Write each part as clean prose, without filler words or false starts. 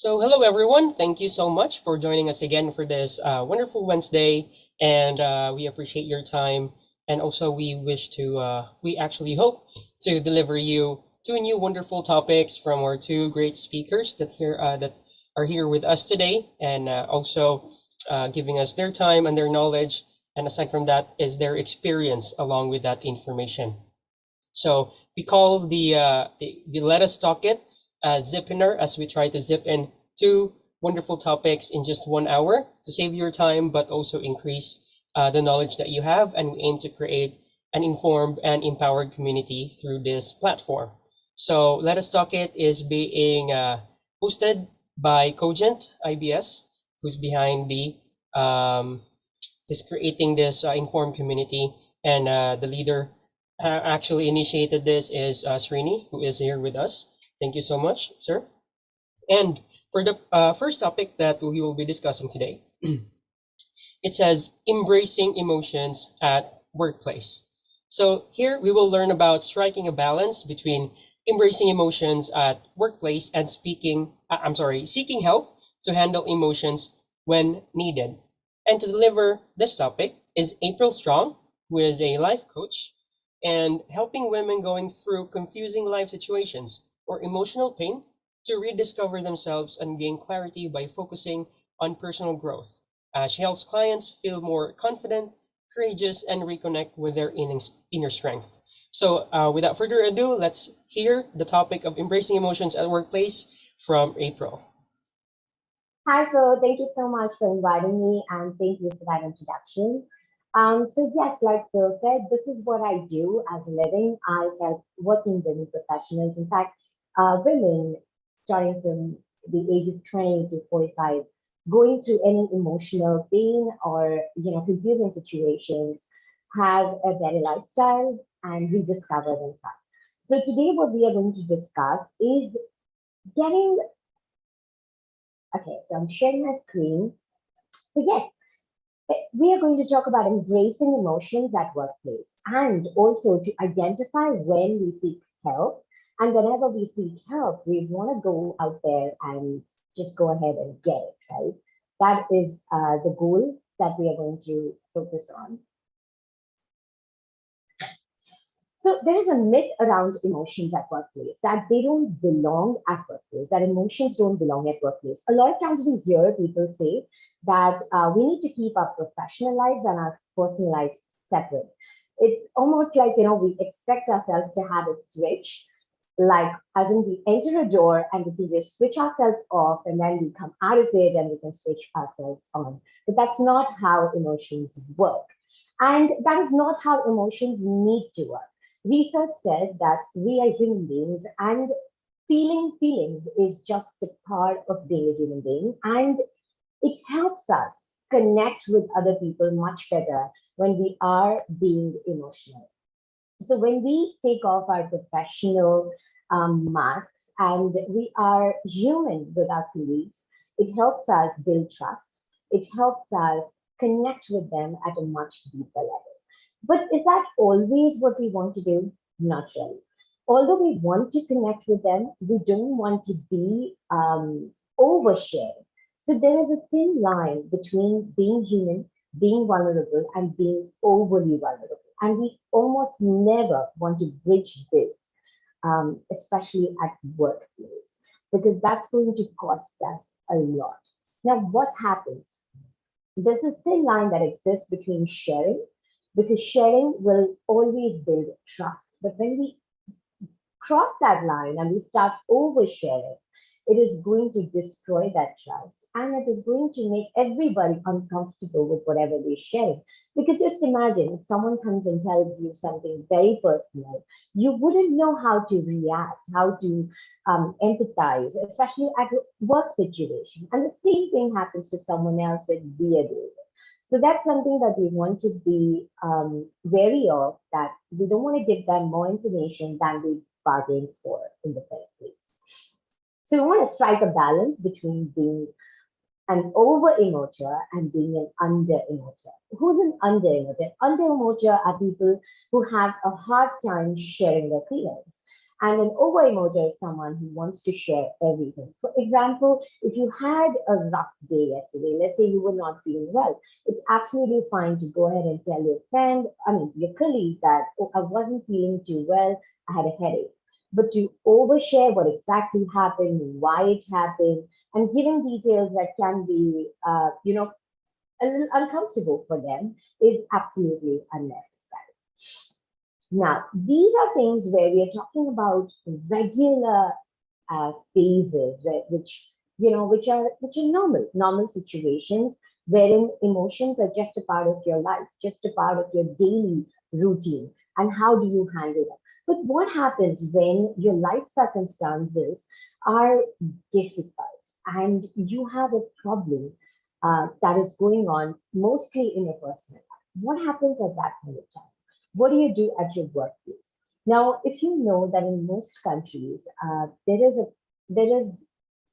So, hello everyone. Thank you so much for joining us again for this wonderful Wednesday, and we appreciate your time. And also, we actually hope to deliver you two new wonderful topics from our two great speakers that are here with us today, and also giving us their time and their knowledge. And aside from that, is their experience along with that information. So we call the Let Us Talk It Zipinar as we try to zip in two wonderful topics in just 1 hour to save your time, but also increase the knowledge that you have. And we aim to create an informed and empowered community through this platform. So Let Us Talk It is being hosted by Cogent IBS, who's behind the is creating this informed community, and the leader actually initiated this is Srini, who is here with us. Thank you so much, sir. And for the first topic that we will be discussing today, it says embracing emotions at workplace. So here we will learn about striking a balance between embracing emotions at workplace and seeking help to handle emotions when needed. And to deliver this topic is April Strong, who is a life coach and helping women going through confusing life situations or emotional pain to rediscover themselves and gain clarity by focusing on personal growth. She helps clients feel more confident, courageous, and reconnect with their inner strength. So, without further ado, let's hear the topic of embracing emotions at workplace from April. Hi, Phil. Thank you so much for inviting me, and thank you for that introduction. So yes, like Phil said, this is what I do as a living. I help working women professionals. In fact, women starting from the age of 20 to 45, going through any emotional pain or confusing situations, have a better lifestyle and rediscover themselves. So today, what we are going to discuss is getting. Okay, so I'm sharing my screen. So yes, we are going to talk about embracing emotions at workplace and also to identify when we seek help. And whenever we seek help, we want to go out there and just go ahead and get it, right? That is the goal that we are going to focus on. So there is a myth around emotions at workplace that they don't belong at workplace, that emotions don't belong at workplace. A lot of times we hear people say that we need to keep our professional lives and our personal lives separate. It's almost like, we expect ourselves to have a switch, like as in we enter a door and we can just switch ourselves off and then we come out of it and we can switch ourselves on. But that's not how emotions work. And that is not how emotions need to work. Research says that we are human beings and feeling feelings is just a part of being a human being. And it helps us connect with other people much better when we are being emotional. So when we take off our professional masks and we are human with our colleagues, it helps us build trust. It helps us connect with them at a much deeper level. But is that always what we want to do? Not really. Although we want to connect with them, we don't want to be oversharing. So there is a thin line between being human, being vulnerable, and being overly vulnerable. And we almost never want to bridge this, especially at workplace, because that's going to cost us a lot. Now, what happens? There's a thin line that exists between sharing, because sharing will always build trust. But when we cross that line and we start oversharing, it is going to destroy that trust and it is going to make everybody uncomfortable with whatever they're sharing. Because just imagine if someone comes and tells you something very personal, you wouldn't know how to react, how to empathize, especially at a work situation. And the same thing happens to someone else when we are doing it. So that's something that we want to be wary of, that we don't want to give them more information than we bargained for in the first place. So we want to strike a balance between being an over emoter and being an under emoter. Who's an under emoter? Under emoter are people who have a hard time sharing their feelings. And an over emoter is someone who wants to share everything. For example, if you had a rough day yesterday, let's say you were not feeling well, it's absolutely fine to go ahead and tell your friend, I mean, your colleague that, oh, I wasn't feeling too well, I had a headache. But to overshare what exactly happened, why it happened, and giving details that can be, a little uncomfortable for them is absolutely unnecessary. Now, these are things where we are talking about regular phases, which which are normal situations wherein emotions are just a part of your life, just a part of your daily routine, and how do you handle them? But what happens when your life circumstances are difficult and you have a problem that is going on mostly in your personal life? What happens at that point of time? What do you do at your workplace? Now, if you know that in most countries, there is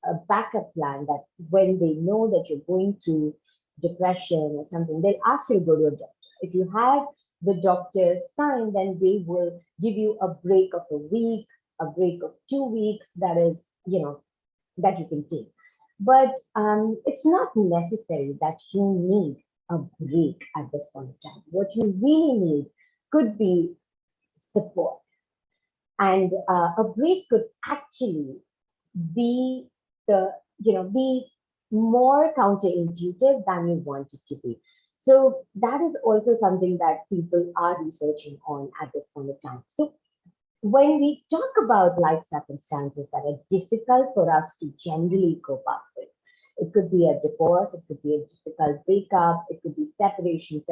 a backup plan that when they know that you're going through depression or something, they'll ask you to go to a doctor. If you have the doctor's sign, then they will give you a break of a week, a break of 2 weeks, that you can take. But it's not necessary that you need a break at this point in time. What you really need could be support. And a break could actually be be more counterintuitive than you want it to be. So that is also something that people are researching on at this point of time. So when we talk about life circumstances that are difficult for us to generally cope up with, it could be a divorce, it could be a difficult breakup, it could be separation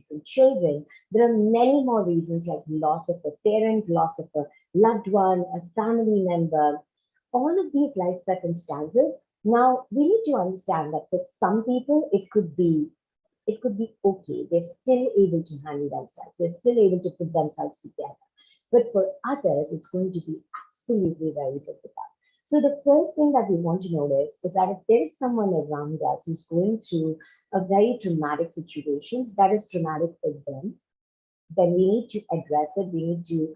from children. There are many more reasons like loss of a parent, loss of a loved one, a family member, all of these life circumstances. Now we need to understand that for some people it could be okay. They're still able to handle themselves. They're still able to put themselves together. But for others, it's going to be absolutely very difficult. So the first thing that we want to notice is that if there is someone around us who's going through a very traumatic situations that is traumatic for them, then we need to address it. We need to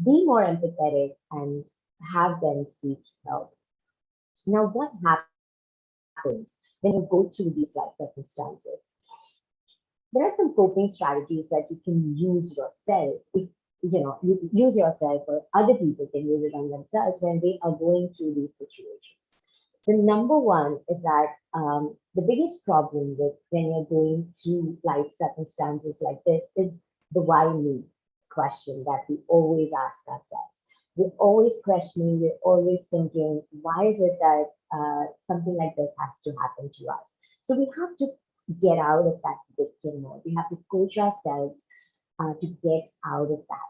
be more empathetic and have them seek help. Now, what happens when you go through these life circumstances? There are some coping strategies that you can use yourself if you use yourself or other people can use it on themselves when they are going through these situations. The number one is that the biggest problem with when you're going through life circumstances like this is the why me question that we always ask ourselves. We're always questioning, we're always thinking, why is it that something like this has to happen to us? So we have to get out of that victim mode. We have to coach ourselves to get out of that.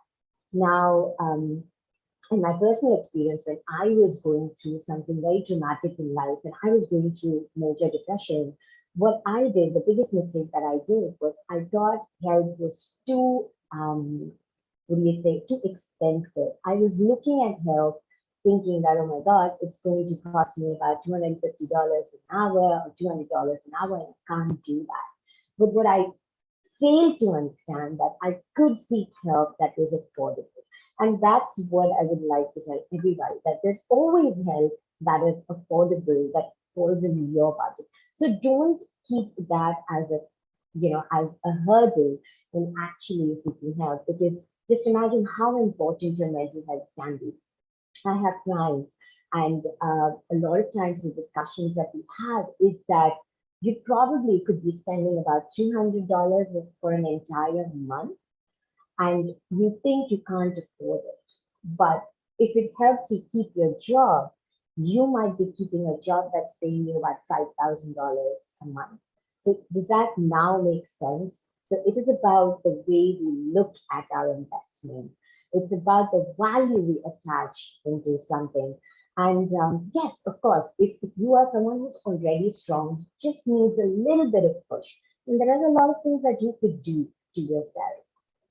Now, in my personal experience, when I was going through something very traumatic in life and I was going through major depression, what I did, the biggest mistake that I did was I thought help was too, what do you say, too expensive. I was looking at help thinking that, oh my God, it's going to cost me about $250 an hour or $200 an hour, and I can't do that. But what I failed to understand that I could seek help that was affordable. And that's what I would like to tell everybody, that there's always help that is affordable, that falls in your budget. So don't keep that as a hurdle in actually seeking help, because just imagine how important your mental health can be. I have clients, and a lot of times the discussions that we have is that you probably could be spending about $300 for an entire month, and you think you can't afford it. But if it helps you keep your job, you might be keeping a job that's paying you about $5,000 a month. So does that now make sense? So it is about the way we look at our investment. It's about the value we attach into something. And yes, of course, if you are someone who's already strong, just needs a little bit of push, and there are a lot of things that you could do to yourself.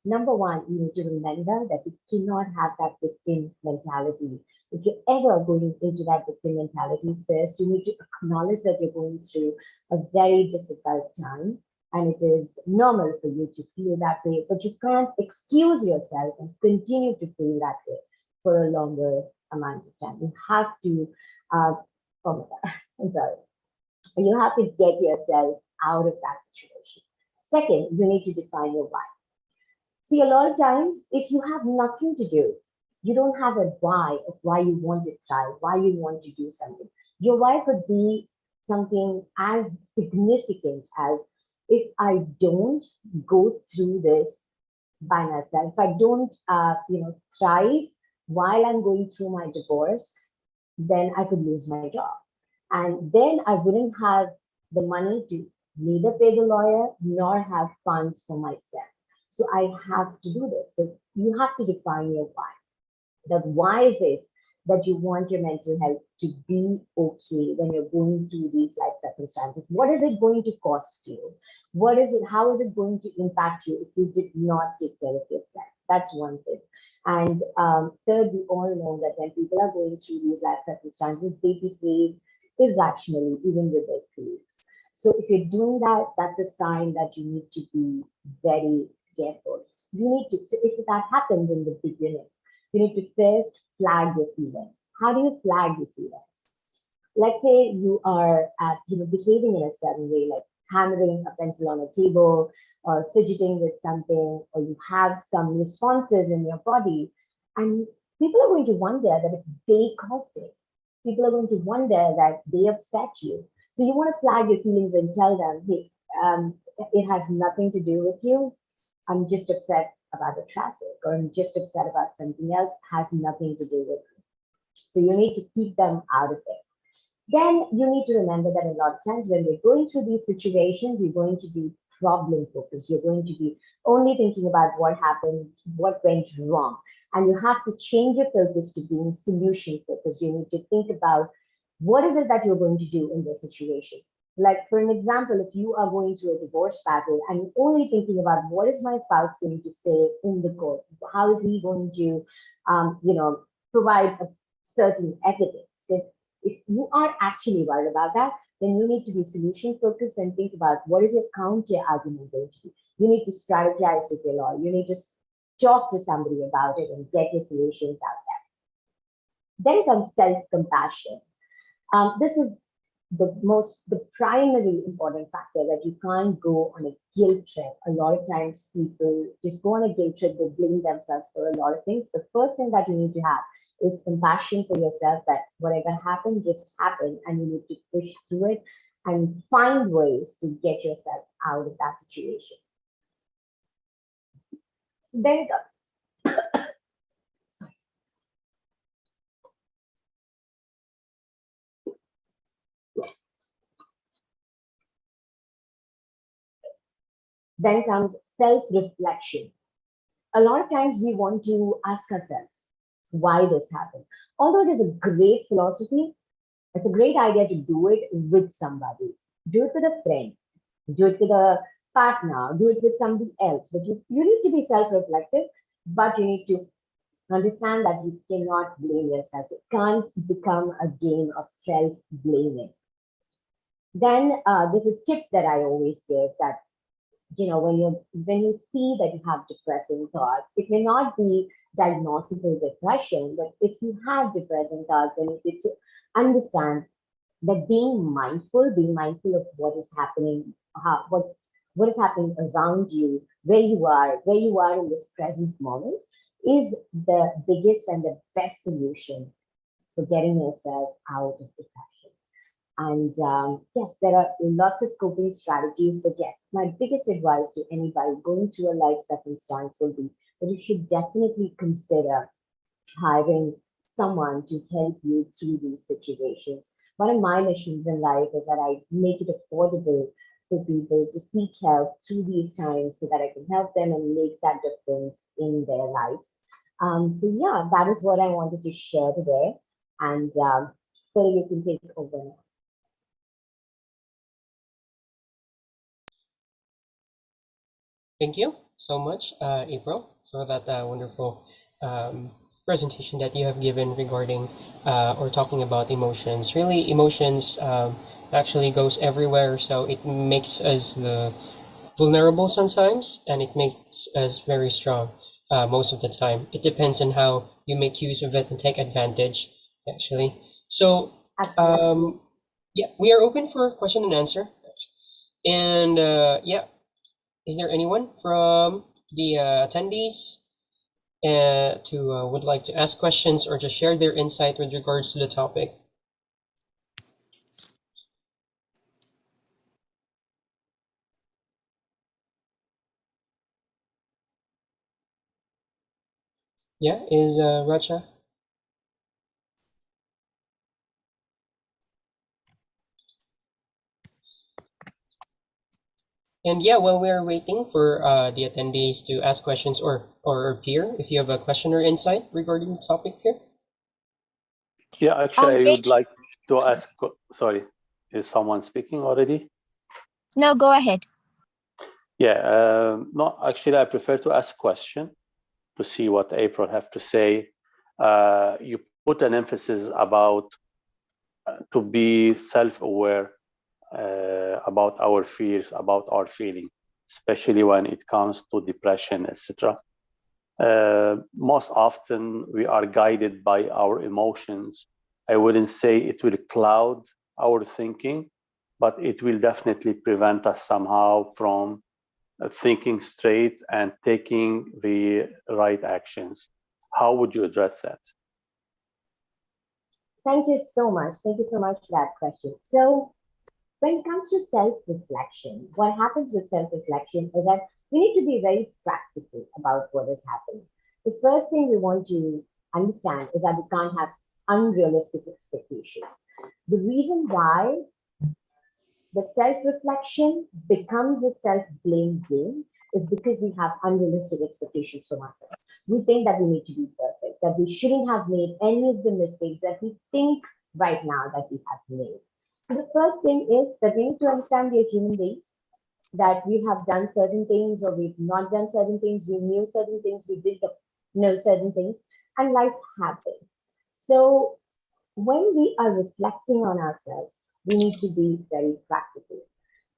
Number one, you need to remember that you cannot have that victim mentality. If you're ever going into that victim mentality, first, you need to acknowledge that you're going through a very difficult time. And it is normal for you to feel that way, but you can't excuse yourself and continue to feel that way. for a longer amount of time. You have to, oh my God, I'm sorry. You have to get yourself out of that situation. Second, you need to define your why. See, a lot of times, if you have nothing to do, you don't have a why of why you want to try, why you want to do something. Your why could be something as significant as, if I don't go through this by myself, if I don't, thrive while I'm going through my divorce, then I could lose my job. And then I wouldn't have the money to neither pay the lawyer nor have funds for myself. So I have to do this. So you have to define your why. That why is it that you want your mental health to be okay when you're going through these life circumstances? What is it going to cost you? What is it? How is it going to impact you if you did not take care of yourself? That's one thing. And third, we all know that when people are going through these life circumstances, they behave irrationally, even with their colleagues. So if you're doing that, that's a sign that you need to be very careful. You need to, so if that happens in the beginning, you need to first flag your feelings. How do you flag your feelings? Let's say you are behaving in a certain way, like hammering a pencil on a table or fidgeting with something, or you have some responses in your body, and people are going to wonder that if they caused it. People are going to wonder that they upset you. So you want to flag your feelings and tell them, hey, it has nothing to do with you. I'm just upset about the traffic, or I'm just upset about something else, has nothing to do with it. So you need to keep them out of it. Then you need to remember that a lot of times when we're going through these situations, you're going to be problem focused. You're going to be only thinking about what happened, what went wrong. And you have to change your focus to being solution focused. You need to think about what is it that you're going to do in this situation. Like, for an example, if you are going through a divorce battle and you're only thinking about what is my spouse going to say in the court, how is he going to, provide a certain evidence. If you are actually worried about that, then you need to be solution focused and think about what is your counter argument going to be. You need to strategize with your lawyer. You need to talk to somebody about it and get your solutions out there. Then comes self-compassion. This is the primary important factor, that you can't go on a guilt trip. A lot of times people just go on a guilt trip, they blame themselves for a lot of things. The first thing that you need to have is compassion for yourself, that whatever happened just happened, and you need to push through it and find ways to get yourself out of that situation. Then sorry. Then comes self-reflection. A lot of times we want to ask ourselves why this happened. Although it is a great philosophy, it's a great idea to do it with somebody. Do it with a friend, do it with a partner, do it with somebody else. But you need to be self-reflective, but you need to understand that you cannot blame yourself. It can't become a game of self-blaming. Then there's a tip that I always give, that when you see that you have depressing thoughts, it may not be diagnosable depression, but if you have depressing thoughts, then you need to understand that being mindful of what is happening, what is happening around you, where you are in this present moment, is the biggest and the best solution for getting yourself out of depression. And yes, there are lots of coping strategies, but yes, my biggest advice to anybody going through a life circumstance will be that you should definitely consider hiring someone to help you through these situations. One of my missions in life is that I make it affordable for people to seek help through these times so that I can help them and make that difference in their lives. So yeah, that is what I wanted to share today. And Phil, you can take over now. Thank you so much, April, for that wonderful um, presentation that you have given regarding or talking about emotions. Really, emotions actually goes everywhere, so it makes us the vulnerable sometimes, and it makes us very strong most of the time. It depends on how you make use of it and take advantage, actually. So, Absolutely. yeah, we are open for question and answer. And yeah, is there anyone from the attendees to would like to ask questions or just share their insight with regards to the topic? Yeah, is Racha? And yeah, while we're waiting for the attendees to ask questions or appear, if you have a question or insight regarding the topic here. Yeah, actually, I would Rich, like to ask, sorry, is someone speaking already? no, go ahead. Yeah, no, actually, I prefer to ask question to see what April have to say. You put an emphasis about to be self-aware about our fears, about our feeling, especially when it comes to depression, etc. Most often we are guided by our emotions. I wouldn't say it will cloud our thinking, but it will definitely prevent us somehow from thinking straight and taking the right actions. How would you address that? Thank you so much. Thank you so much for that question. So, when it comes to self-reflection, what happens with self-reflection is that we need to be very practical about what is happening. The first thing we want to understand is that we can't have unrealistic expectations. The reason why the self-reflection becomes a self-blame game is because we have unrealistic expectations from ourselves. We think that we need to be perfect, that we shouldn't have made any of the mistakes that we think right now that we have made. So the first thing is that we need to understand we are human beings, that we have done certain things or we've not done certain things, we knew certain things, we did know certain things, and life happened. So when we are reflecting on ourselves, we need to be very practical.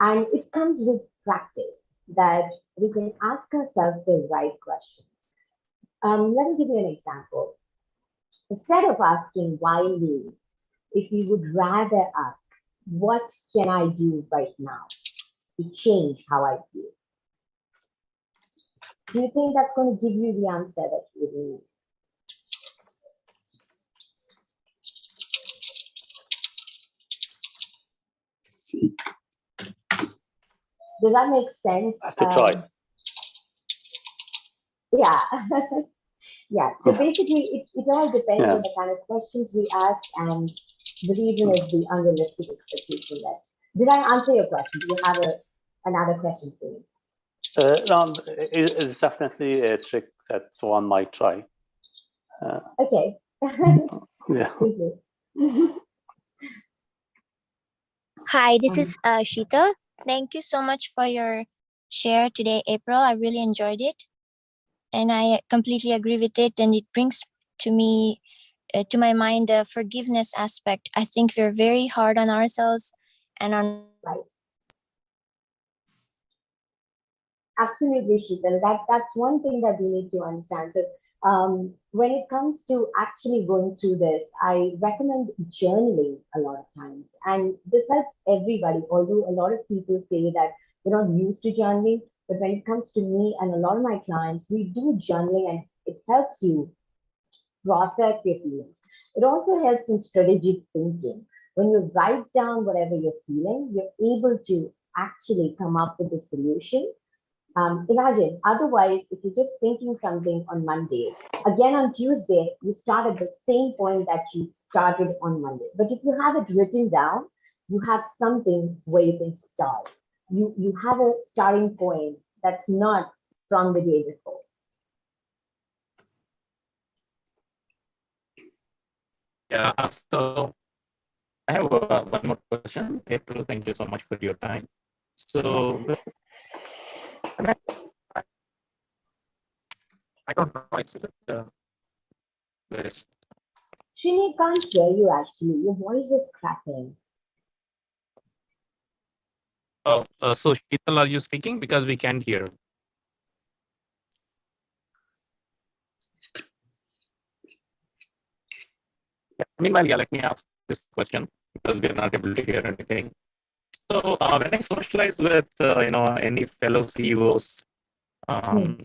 And it comes with practice that we can ask ourselves the right questions. Let me give you an example. Instead of asking why me, if you would rather ask, what can I do right now to change how I feel? Do you think that's going to give you the answer that you need? Does that make sense? I have to try. Yeah. Yeah. So basically, it all depends Yeah. on the kind of questions we ask, and the reason is the unrealistic expectation there. Did I answer your question? Do you have another question for me? No, it's definitely a trick that one might try. Okay. Yeah. Thank you. Hi, this is Shita. Thank you so much for your share today, April. I really enjoyed it. And I completely agree with it. And it brings to me, to my mind, the forgiveness aspect. I think we're very hard on ourselves and on. Right. Absolutely, Sheetal. That's one thing that we need to understand. So, when it comes to actually going through this, I recommend journaling a lot of times, and this helps everybody. Although a lot of people say that they're not used to journaling, but when it comes to me and a lot of my clients, we do journaling, and it helps you process your feelings. It also helps in strategic thinking. When you write down whatever you're feeling, you're able to actually come up with a solution. Imagine, otherwise, if you're just thinking something on Monday, again on Tuesday, you start at the same point that you started on Monday. But if you have it written down, you have something where you can start. You have a starting point that's not from the day before. Yeah, so I have one more question. April, thank you so much for your time. So I don't know. It's this. Srini, can't hear you actually. Your voice is cracking. Oh, so Sheetal, are you speaking? Because we can't hear. Meanwhile, yeah, let me ask this question because we're not able to hear anything. So when I socialize with any fellow CEOs, some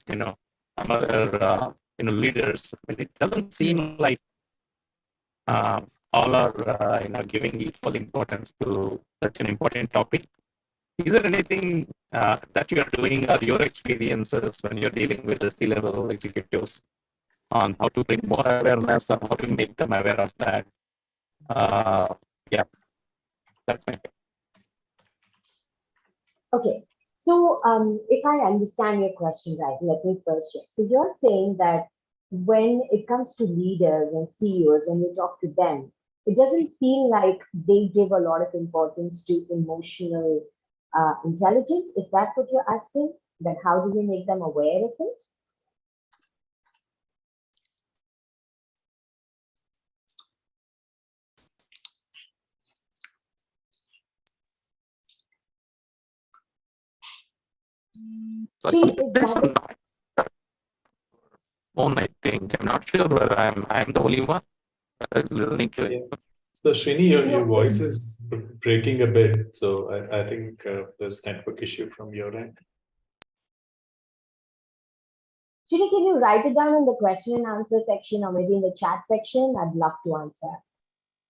other leaders, it doesn't seem like all are giving equal importance to such an important topic. Is there anything that you are doing or your experiences when you're dealing with the C-level executives on how to bring more awareness or how to make them aware of that? Yeah, that's my thing. Okay. So if I understand your question right, let me first check. So you're saying that when it comes to leaders and CEOs, when you talk to them, it doesn't feel like they give a lot of importance to emotional intelligence. Is that what you're asking? That how do we make them aware of it? So See, is there's that some phone, I think. I'm not sure whether I'm the only one that is listening to it. Yeah. So Srini, your no, voice is breaking a bit. So I think there's network issue from your end. Shri, can you write it down in the question and answer section or maybe in the chat section? I'd love to answer.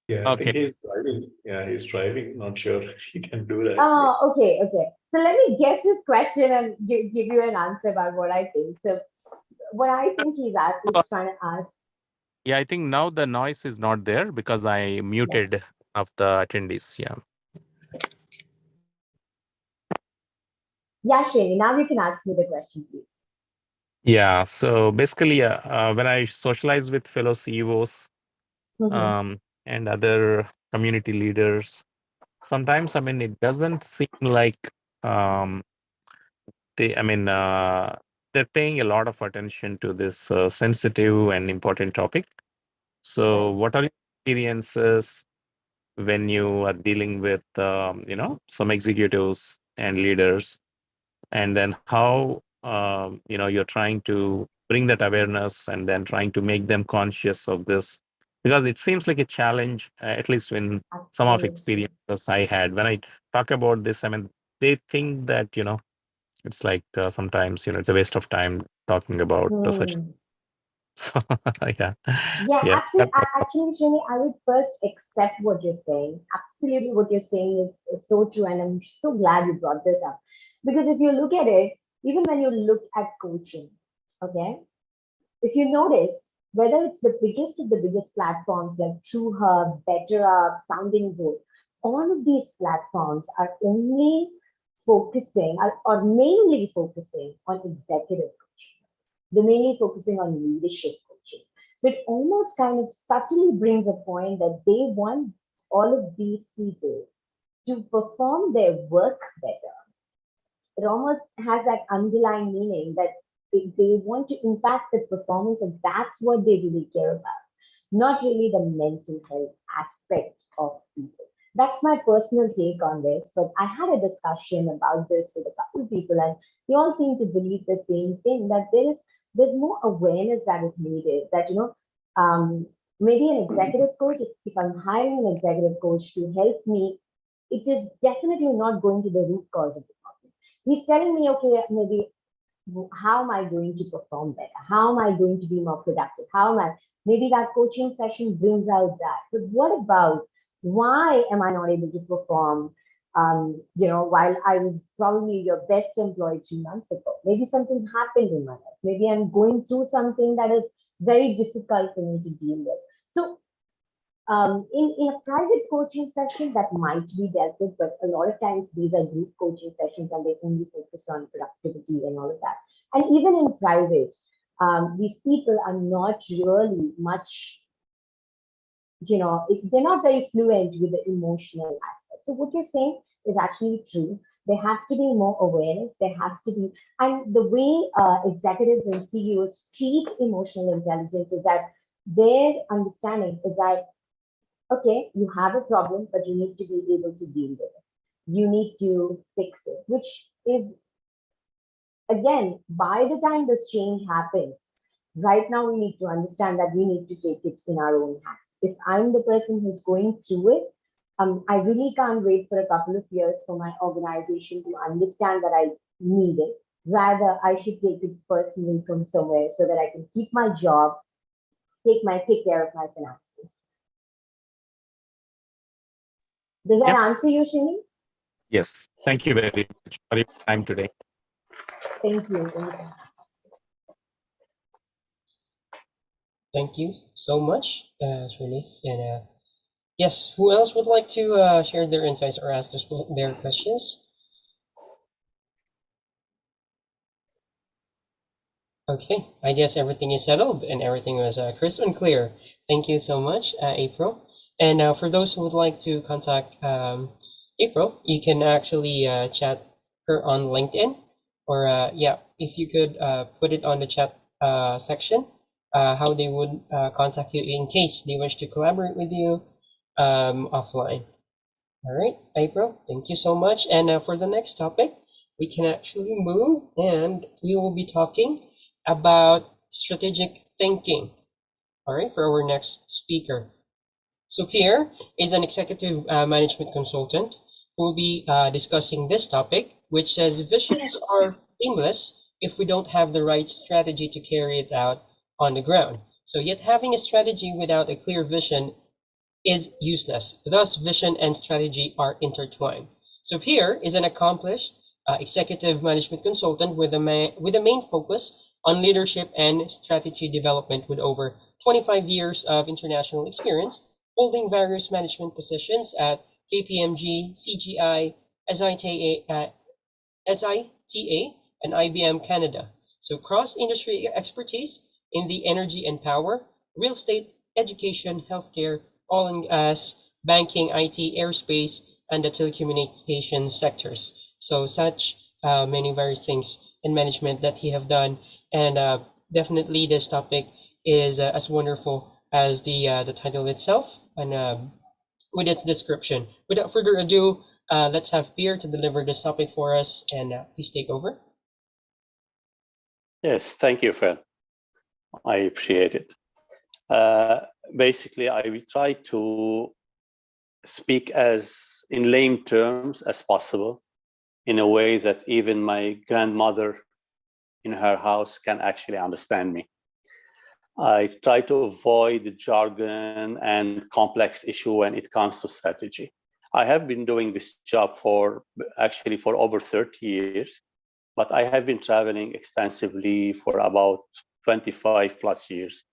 Yeah, I Okay. think he's driving. Yeah, he's driving. Not sure if he can do that. Oh, okay, okay. So let me guess his question and give you an answer about what I think. So what I think he's trying to ask. Yeah, I think now the noise is not there because I muted of the attendees. Yeah. Yeah, Shani, now you can ask me the question, please. Yeah. So basically, when I socialize with fellow CEOs and other community leaders, sometimes, I mean, it doesn't seem like they're paying a lot of attention to this sensitive and important topic. So, Right. what are your experiences when you are dealing with, some executives and leaders, and then how, you're trying to bring that awareness and then trying to make them conscious of this? Because it seems like a challenge, at least in some of Absolutely. experiences I had. When I talk about this, I mean, they think that, it's like sometimes, it's a waste of time talking about such. So, yeah. Yeah, Yes. actually, Shani, I would first accept what you're saying. Absolutely, what you're saying is so true, and I'm so glad you brought this up. Because if you look at it, even when you look at coaching, okay, if you notice, whether it's the biggest of the biggest platforms like TrueHub, BetterUp, Sounding Board, all of these platforms are only focusing or mainly focusing on executive coaching. They're mainly focusing on leadership coaching. So it almost kind of subtly brings a point that they want all of these people to perform their work better. It almost has that underlying meaning that they want to impact the performance, and that's what they really care about, not really the mental health aspect of people. That's my personal take on this. But I had a discussion about this with a couple of people, and they all seem to believe the same thing, that there's more awareness that is needed. That maybe an executive coach, if I'm hiring an executive coach to help me, it is definitely not going to the root cause of the problem. He's telling me, okay, maybe how am I going to perform better? How am I going to be more productive? How am I? Maybe that coaching session brings out that. But what about why am I not able to perform? While I was probably your best employee 3 months ago, maybe something happened in my life. Maybe I'm going through something that is very difficult for me to deal with. So in a private coaching session, that might be dealt with, but a lot of times these are group coaching sessions and they only focus on productivity and all of that. And even in private, these people are not really much, they're not very fluent with the emotional aspect. So what you're saying is actually true. There has to be more awareness. There has to be, and the way executives and CEOs treat emotional intelligence is that their understanding is that, okay, you have a problem, but you need to be able to deal with it. You need to fix it, which is, again, by the time this change happens, Right now, we need to understand that we need to take it in our own hands. If I'm the person who's going through it, I really can't wait for a couple of years for my organization to understand that I need it. Rather, I should take it personally from somewhere so that I can keep my job, take care of my finances. Does that Yep. answer you, Shini? Yes. Thank you very much for your time today. Thank you. Thank you so much, Shirley. And yes, who else would like to share their insights or ask their questions? Okay, I guess everything is settled and everything was crisp and clear. Thank you so much, April. And for those who would like to contact April, you can actually chat her on LinkedIn, or yeah, if you could put it on the chat section, how they would contact you in case they wish to collaborate with you offline. All right, April, thank you so much. And for the next topic, we can actually move and we will be talking about strategic thinking. All right, for our next speaker. So Pierre is an executive management consultant who will be discussing this topic, which says visions are aimless if we don't have the right strategy to carry it out on the ground. So yet having a strategy without a clear vision is useless. Thus, vision and strategy are intertwined. So Pierre is an accomplished executive management consultant with a main focus on leadership and strategy development with over 25 years of international experience, holding various management positions at KPMG, CGI, SITA, and IBM Canada. So cross-industry expertise in the energy and power, real estate, education, healthcare, oil and gas, banking, IT, aerospace, and the telecommunications sectors. So such many various things in management that he have done, and definitely this topic is as wonderful as the title itself and with its description. Without further ado, let's have Pierre to deliver this topic for us, and please take over. Yes, thank you, Phil. I appreciate it. Basically, I will try to speak as in lame terms as possible, in a way that even my grandmother in her house can actually understand me. I try to avoid jargon and complex issue when it comes to strategy. I have been doing this job for over 30 years, but I have been traveling extensively for about 25 plus years.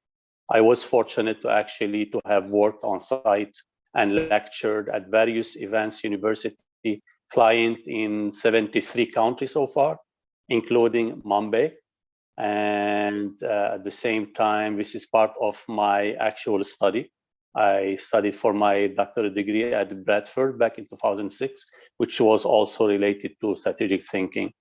I was fortunate to have worked on site and lectured at various events, university, client in 73 countries so far, including Mumbai. And at the same time, this is part of my actual study. I studied for my doctorate degree at Bradford back in 2006, which was also related to strategic thinking.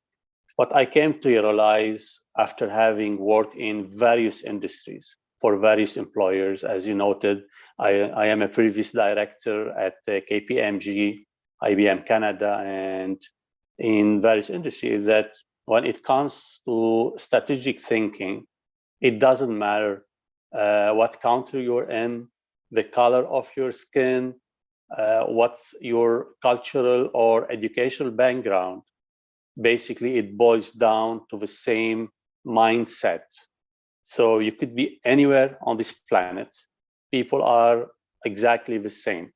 What I came to realize after having worked in various industries for various employers, as you noted, I am a previous director at KPMG, IBM Canada, and in various industries, that when it comes to strategic thinking, it doesn't matter what country you're in, the color of your skin, what's your cultural or educational background. Basically, it boils down to the same mindset. So you could be anywhere on this planet. People are exactly the same.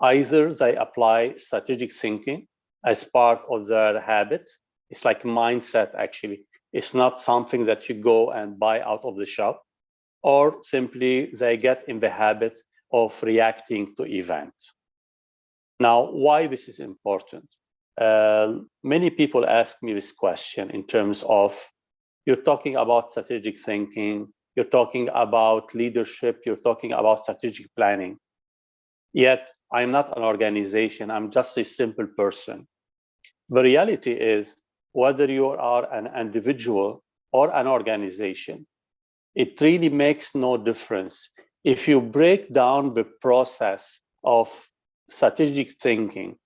Either they apply strategic thinking as part of their habit. It's like mindset, actually. It's not something that you go and buy out of the shop, or simply they get in the habit of reacting to events. Now, why this is important? Many people ask me this question in terms of, you're talking about strategic thinking, you're talking about leadership, you're talking about strategic planning. Yet, I'm not an organization, I'm just a simple person. The reality is, whether you are an individual or an organization, it really makes no difference. If you break down the process of strategic thinking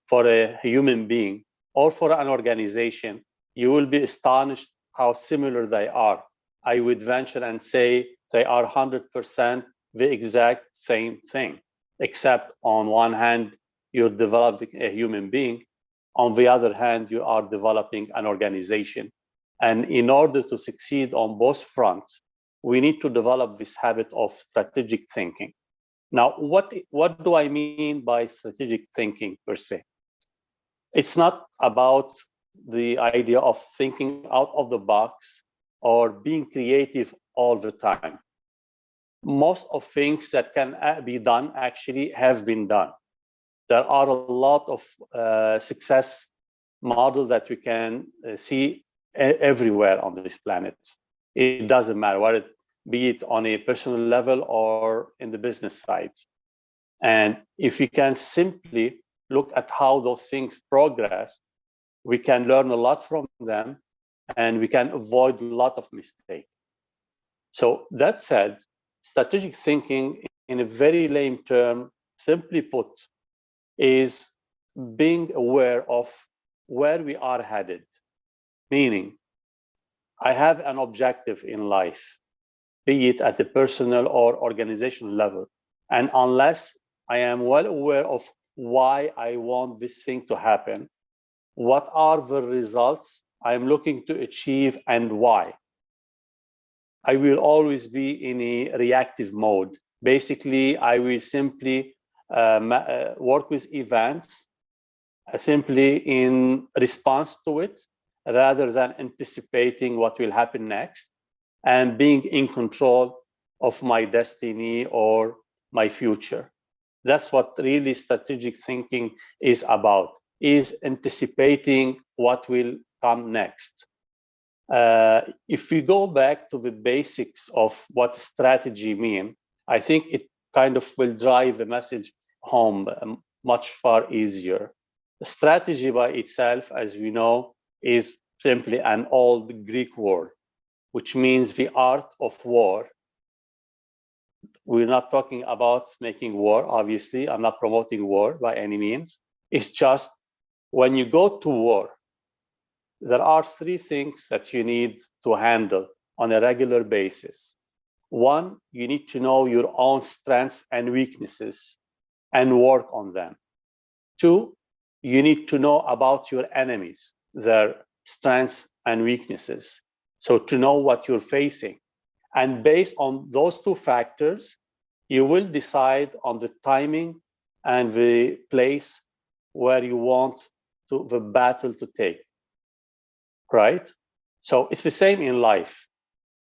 for a human being or for an organization, you will be astonished how similar they are. I would venture and say they are 100% the exact same thing, except on one hand, you're developing a human being. On the other hand, you are developing an organization. And in order to succeed on both fronts, we need to develop this habit of strategic thinking. Now, what do I mean by strategic thinking per se? It's not about the idea of thinking out of the box or being creative all the time. Most of things that can be done actually have been done. There are a lot of success models that we can see everywhere on this planet. It doesn't matter whether be it on a personal level or in the business side. And if we can simply look at how those things progress, we can learn a lot from them and we can avoid a lot of mistakes. So that said, strategic thinking in a very lame term, simply put, is being aware of where we are headed. Meaning, I have an objective in life, be it at the personal or organizational level. And unless I am well aware of why I want this thing to happen, what are the results I'm looking to achieve and why, I will always be in a reactive mode. Basically, I will simply work with events simply in response to it, rather than anticipating what will happen next and being in control of my destiny or my future. That's what really strategic thinking is about, is anticipating what will come next. If we go back to the basics of what strategy mean, I think it kind of will drive the message home much far easier. Strategy by itself, as we know, is simply an old Greek word, which means the art of war. We're not talking about making war, obviously. I'm not promoting war by any means. It's just when you go to war, there are three things that you need to handle on a regular basis. One, you need to know your own strengths and weaknesses and work on them. Two, you need to know about your enemies, their strengths and weaknesses. So to know what you're facing. And based on those two factors, you will decide on the timing and the place where you want the battle to take, right? So it's the same in life.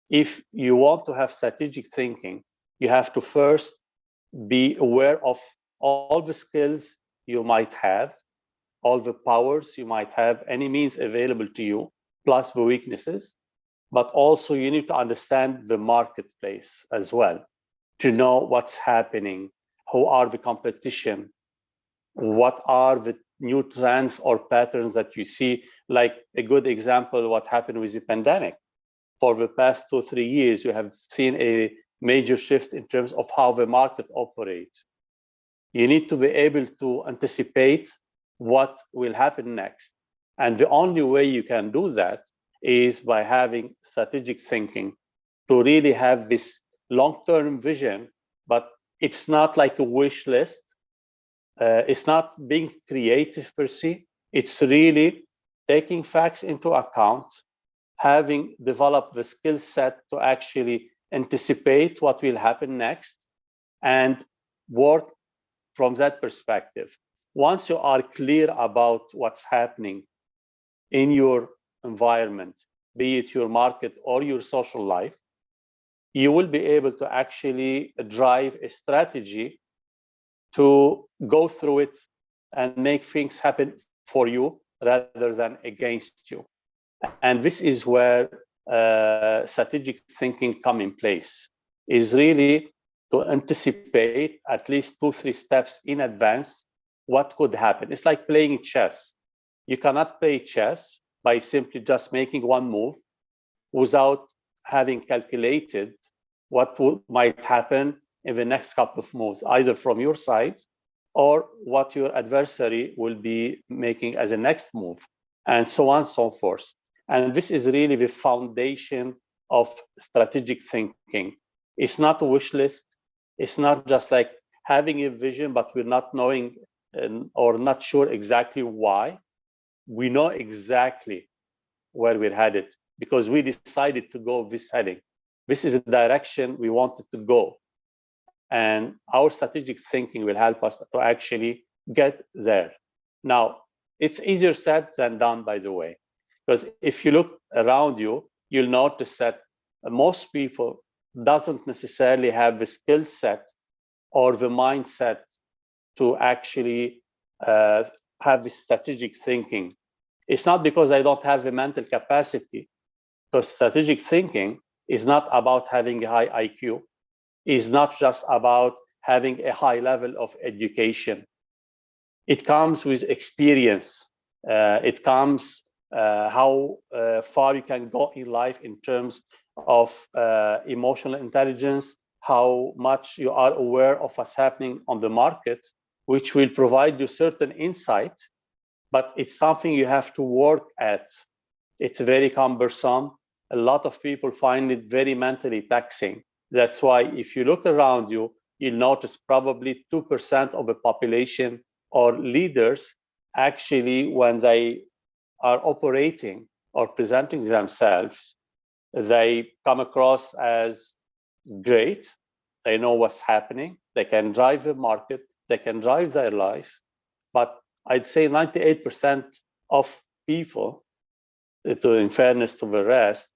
If you want to have strategic thinking, you have to first be aware of all the skills you might have, all the powers you might have, any means available to you, plus the weaknesses. But also you need to understand the marketplace as well, to know what's happening, who are the competition, what are the new trends or patterns that you see. Like a good example, what happened with the pandemic. For the past 2 or 3 years, you have seen a major shift in terms of how the market operates. You need to be able to anticipate what will happen next. And the only way you can do that is by having strategic thinking, to really have this long-term vision. But it's not like a wish list. It's not being creative per se. It's really taking facts into account, having developed the skill set to actually anticipate what will happen next and work from that perspective. Once you are clear about what's happening in your environment, be it your market or your social life, you will be able to actually drive a strategy to go through it and make things happen for you rather than against you. And this is where strategic thinking come in place, is really to anticipate at least 2 or 3 steps in advance what could happen. It's like playing chess. You cannot play chess by simply just making one move without having calculated what might happen in the next couple of moves, either from your side or what your adversary will be making as a next move, and so on and so forth. And this is really the foundation of strategic thinking. It's not a wish list. It's not just like having a vision, but we're not knowing or not sure exactly why. We know exactly where we're headed because we decided to go this heading. This is the direction we wanted to go. And our strategic thinking will help us to actually get there. Now, it's easier said than done, by the way, because if you look around you, you'll notice that most people doesn't necessarily have the skill set or the mindset to actually have this strategic thinking. It's not because I don't have the mental capacity, because strategic thinking is not about having a high IQ. It's not just about having a high level of education. It comes with experience. It comes how far you can go in life in terms of emotional intelligence, how much you are aware of what's happening on the market, which will provide you certain insight, but it's something you have to work at. It's very cumbersome. A lot of people find it very mentally taxing. That's why if you look around you, you'll notice probably 2% of the population or leaders actually, when they are operating or presenting themselves, they come across as great. They know what's happening. They can drive the market. They can drive their life. But I'd say 98% of people, in fairness to the rest,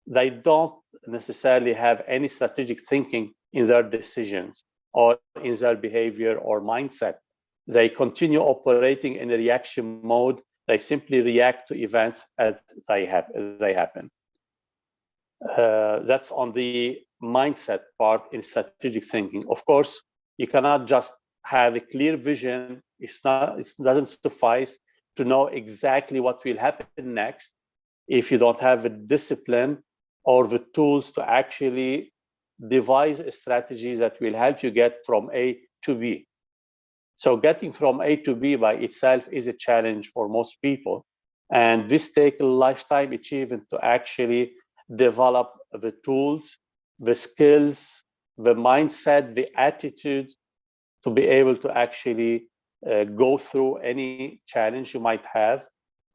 they don't necessarily have any strategic thinking in their decisions or in their behavior or mindset. They continue operating in a reaction mode. They simply react to events as they happen. That's on the mindset part in strategic thinking. Of course, you cannot just have a clear vision. It doesn't suffice to know exactly what will happen next if you don't have the discipline or the tools to actually devise a strategy that will help you get from A to B. So getting from A to B by itself is a challenge for most people. And this takes a lifetime achievement to actually develop the tools, the skills, the mindset, the attitude to be able to actually go through any challenge you might have,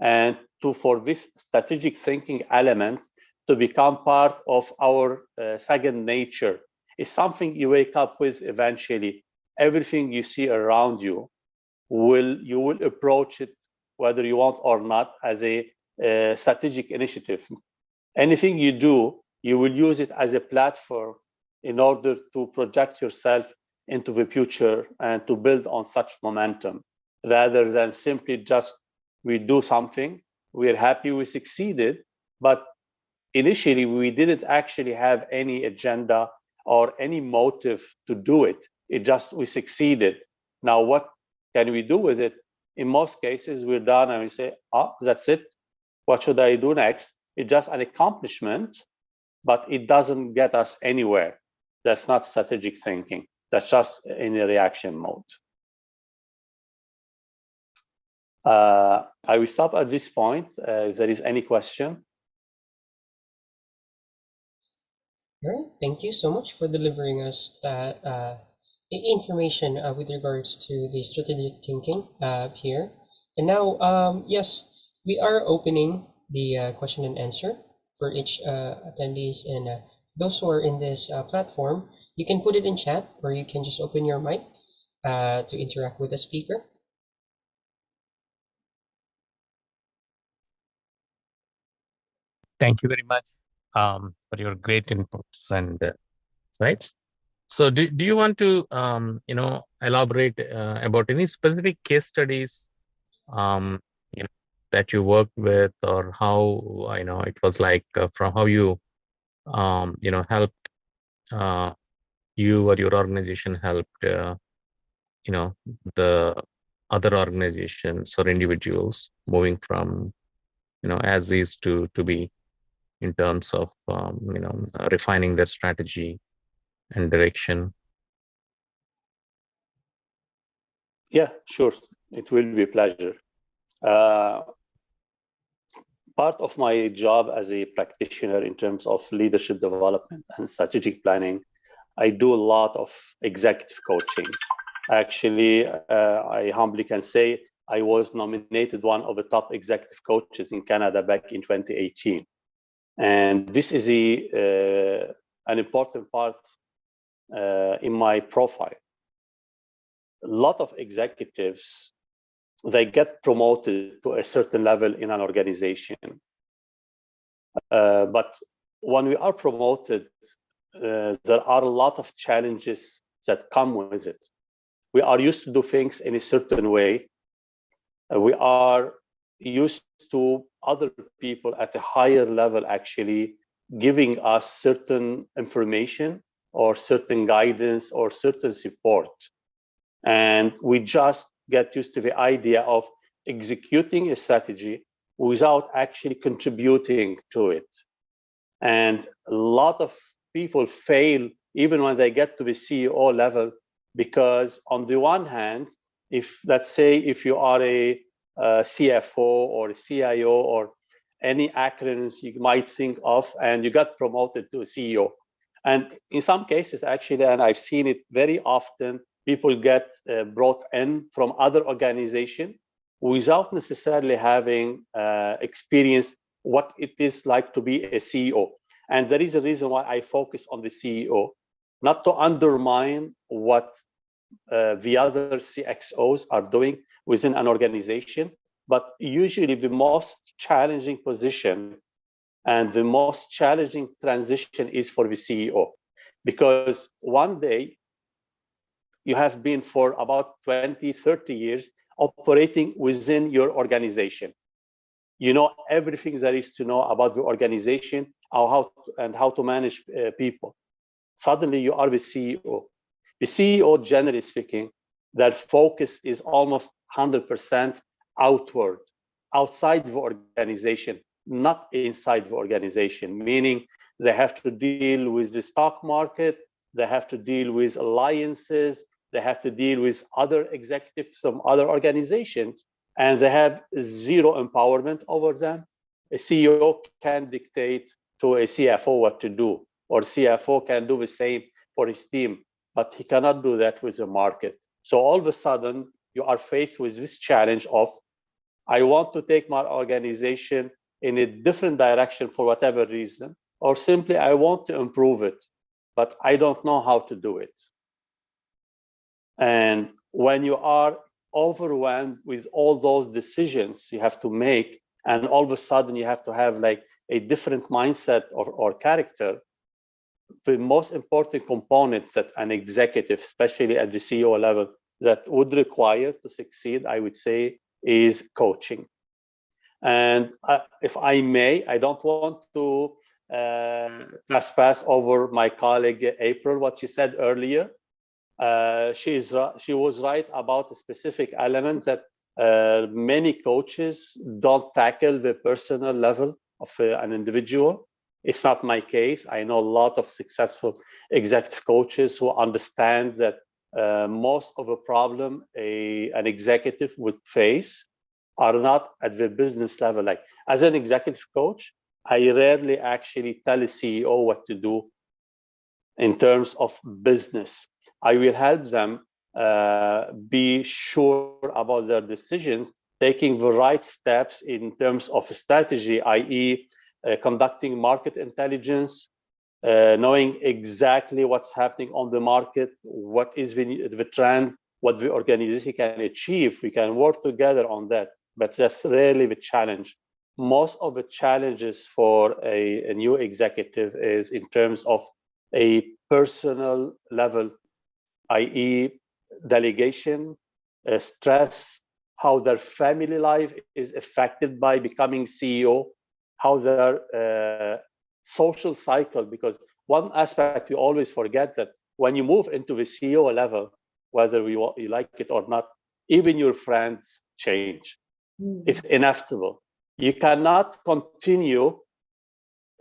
and for this strategic thinking element to become part of our second nature. It's something you wake up with eventually. Everything you see around you, you will approach it, whether you want or not, as a strategic initiative. Anything you do, you will use it as a platform in order to project yourself into the future and to build on such momentum, rather than simply just we do something, we're happy we succeeded, but initially we didn't actually have any agenda or any motive to do it. We succeeded. Now what can we do with it? In most cases, we're done and we say, oh, that's it. What should I do next? It's just an accomplishment, but it doesn't get us anywhere. That's not strategic thinking. That's just in a reaction mode. I will stop at this point. If there is any question. All right, thank you so much for delivering us that information with regards to the strategic thinking here. And now, yes, we are opening the question and answer for each attendees, and those who are in this platform, you can put it in chat, or you can just open your mic to interact with the speaker. Thank you very much for your great inputs and insights. So do you want to elaborate about any specific case studies that you worked with, or how it was like from how you helped you or your organization helped the other organizations or individuals moving from as is to be, in terms of refining their strategy and direction? Yeah, sure. It will be a pleasure. part of my job as a practitioner in terms of leadership development and strategic planning, I do a lot of executive coaching. Actually, I humbly can say I was nominated one of the top executive coaches in Canada back in 2018. And this is an important part in my profile. A lot of executives, they get promoted to a certain level in an organization. But when we are promoted, there are a lot of challenges that come with it. We are used to do things in a certain way. We are used to other people at a higher level actually giving us certain information or certain guidance or certain support. And we just get used to the idea of executing a strategy without actually contributing to it. And a lot of people fail even when they get to the CEO level, because on the one hand, if let's say if you are a CFO or a CIO or any acronyms you might think of, and you got promoted to a CEO. And in some cases, actually, and I've seen it very often, people get brought in from other organizations without necessarily having experienced what it is like to be a CEO. And there is a reason why I focus on the CEO, not to undermine what the other CXOs are doing within an organization, but usually the most challenging position and the most challenging transition is for the CEO, because one day you have been for about 20, 30 years operating within your organization. You know everything there is to know about the organization, how to manage people. Suddenly you are the CEO. The CEO, generally speaking, their focus is almost 100% outward, outside the organization, not inside the organization, meaning they have to deal with the stock market, they have to deal with alliances, they have to deal with other executives from other organizations, and they have zero empowerment over them. A CEO can dictate to a CFO what to do, or CFO can do the same for his team, but he cannot do that with the market. So all of a sudden, you are faced with this challenge of, I want to take my organization in a different direction for whatever reason, or simply I want to improve it, but I don't know how to do it. And when you are overwhelmed with all those decisions you have to make, and all of a sudden you have to have like a different mindset or character, the most important components that an executive, especially at the CEO level, that would require to succeed, I would say, is coaching. And if I may, I don't want to trespass over my colleague April, what she said earlier. She was right about a specific element that many coaches don't tackle the personal level of an individual. It's not my case. I know a lot of successful executive coaches who understand that most of the problem an executive would face are not at the business level. Like as an executive coach, I rarely actually tell a CEO what to do in terms of business. I will help them be sure about their decisions, taking the right steps in terms of strategy, i.e., conducting market intelligence, knowing exactly what's happening on the market, what is the trend, what the organization can achieve. We can work together on that, but that's rarely the challenge. Most of the challenges for a new executive is in terms of a personal level, i.e., delegation, stress, how their family life is affected by becoming CEO, how their social cycle, because one aspect we always forget that when you move into the CEO level, whether you like it or not, even your friends change. It's inevitable. You cannot continue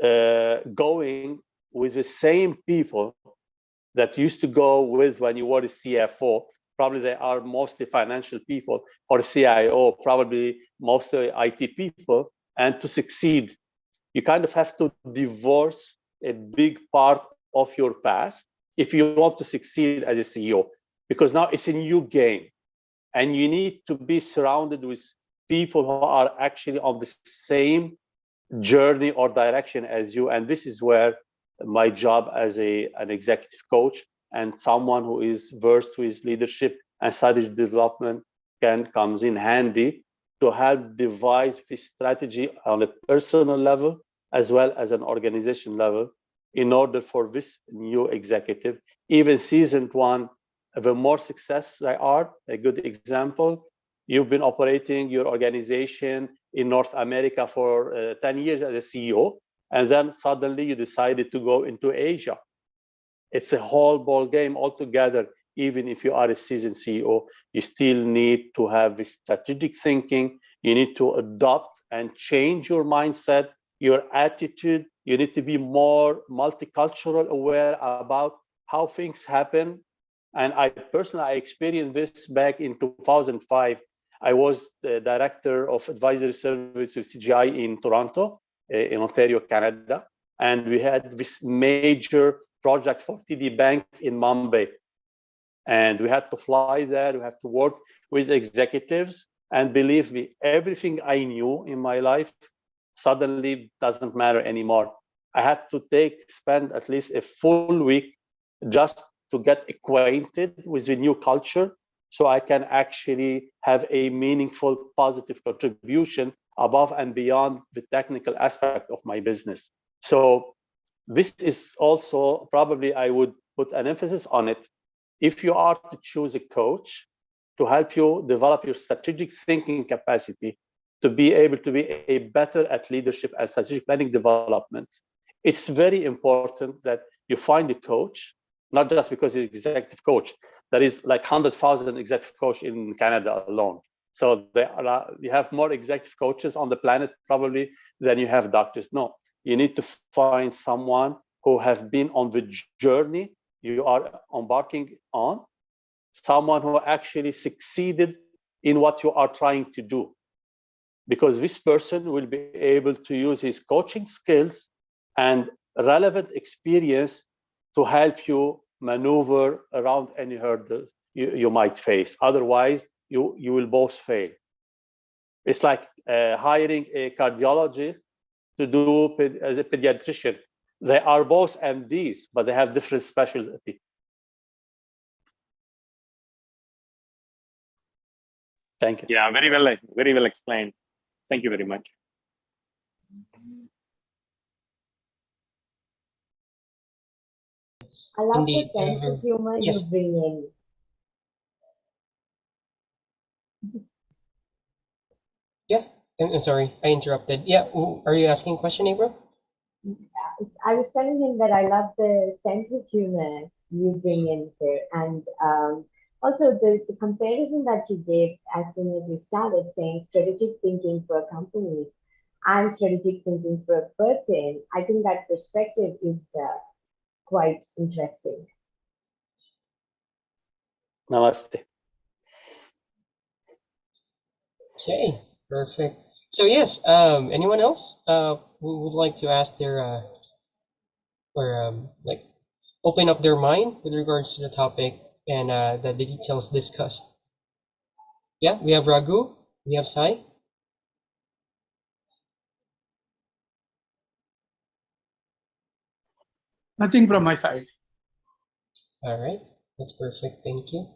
going with the same people that used to go with when you were a CFO. Probably they are mostly financial people, or CIO, probably mostly IT people. And to succeed, you kind of have to divorce a big part of your past if you want to succeed as a CEO, because now it's a new game and you need to be surrounded with people who are actually on the same journey or direction as you. And this is where my job as an executive coach and someone who is versed with leadership and strategy development comes in handy to help devise this strategy on a personal level as well as an organization level in order for this new executive, even seasoned one, the more success they are. A good example, you've been operating your organization in North America for 10 years as a CEO, and then suddenly you decided to go into Asia. It's a whole ball game altogether. Even if you are a seasoned CEO, you still need to have this strategic thinking. You need to adopt and change your mindset, your attitude. You need to be more multicultural, aware about how things happen. And I personally experienced this back in 2005. I was the director of advisory service with CGI in Toronto, in Ontario, Canada. And we had this major project for TD Bank in Mumbai. And we had to fly there, we had to work with executives. And believe me, everything I knew in my life suddenly doesn't matter anymore. I had to spend at least a full week just to get acquainted with the new culture so I can actually have a meaningful, positive contribution above and beyond the technical aspect of my business. So this is also probably I would put an emphasis on it. If you are to choose a coach to help you develop your strategic thinking capacity to be able to be a better at leadership and strategic planning development, it's very important that you find a coach, not just because he's executive coach. There is like 100,000 executive coach in Canada alone. So you have more executive coaches on the planet probably than you have doctors. No, you need to find someone who has been on the journey you are embarking on, someone who actually succeeded in what you are trying to do. Because this person will be able to use his coaching skills and relevant experience to help you maneuver around any hurdles you might face. Otherwise, you will both fail. It's like hiring a cardiologist to do as a pediatrician. They are both MDs, but they have different specialty. Thank you. Yeah, very well explained. Thank you very much. I love Indeed. the sense of humor Yes. you bring in. Yeah, I'm sorry, I interrupted. Yeah, are you asking a question, April? I was telling him that I love the sense of humor you bring in here, and also the comparison that you gave as soon as you started, saying strategic thinking for a company and strategic thinking for a person. I think that perspective is quite interesting. Namaste. Okay, perfect. So yes, anyone else who would like to ask their or like open up their mind with regards to the topic and the details discussed? Yeah, we have Raghu, we have Sai. Nothing from my side. All right, that's perfect. Thank you.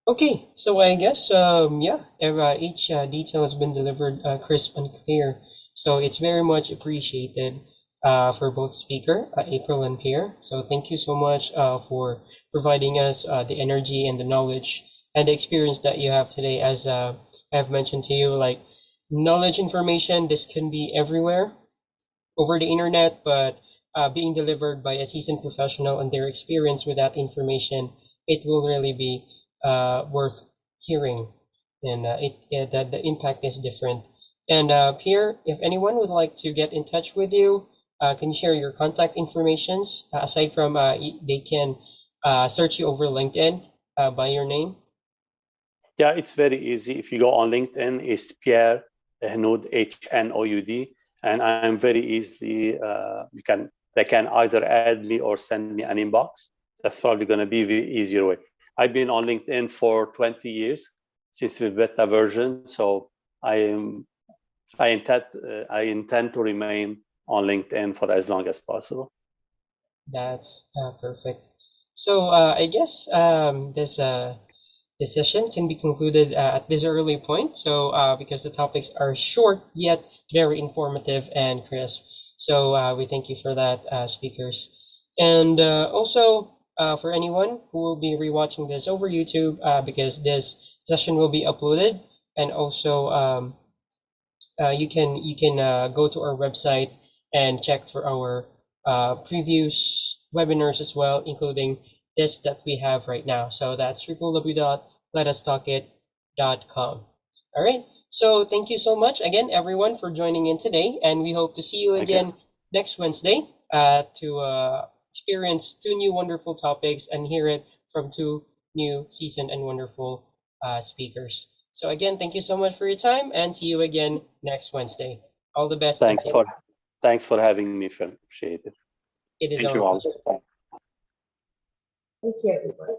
Okay, so I guess yeah, each detail has been delivered crisp and clear. So it's very much appreciated for both speaker April and Pierre. So thank you so much for providing us the energy and the knowledge and the experience that you have today. As I've mentioned to you, like knowledge, information, this can be everywhere over the internet, but being delivered by a seasoned professional and their experience with that information, it will really be worth hearing, and that the impact is different. And Pierre, if anyone would like to get in touch with you, can you share your contact informations? Aside from they can search you over LinkedIn by your name. Yeah, it's very easy. If you go on LinkedIn, it's Pierre Hnoud, HNOUD, and I'm very easily, they can either add me or send me an inbox. That's probably going to be the easier way. I've been on LinkedIn for 20 years since the beta version, so I intend to remain on LinkedIn for as long as possible. That's perfect. So I guess this session can be concluded at this early point. So because the topics are short yet very informative and crisp. So we thank you for that, speakers. And also for anyone who will be rewatching this over YouTube, because this session will be uploaded, and also you can go to our website and check for our previous webinars as well, including this that we have right now. So that's www.LetUsTalkIt.com. All right. So thank you so much again, everyone, for joining in today, and we hope to see you again next Wednesday to experience 2 new wonderful topics and hear it from 2 new seasoned and wonderful speakers. So again, thank you so much for your time, and see you again next Wednesday. All the best. Thanks for having me, Phil. Appreciate it. It is Thank our you all. pleasure. Thank you, everyone.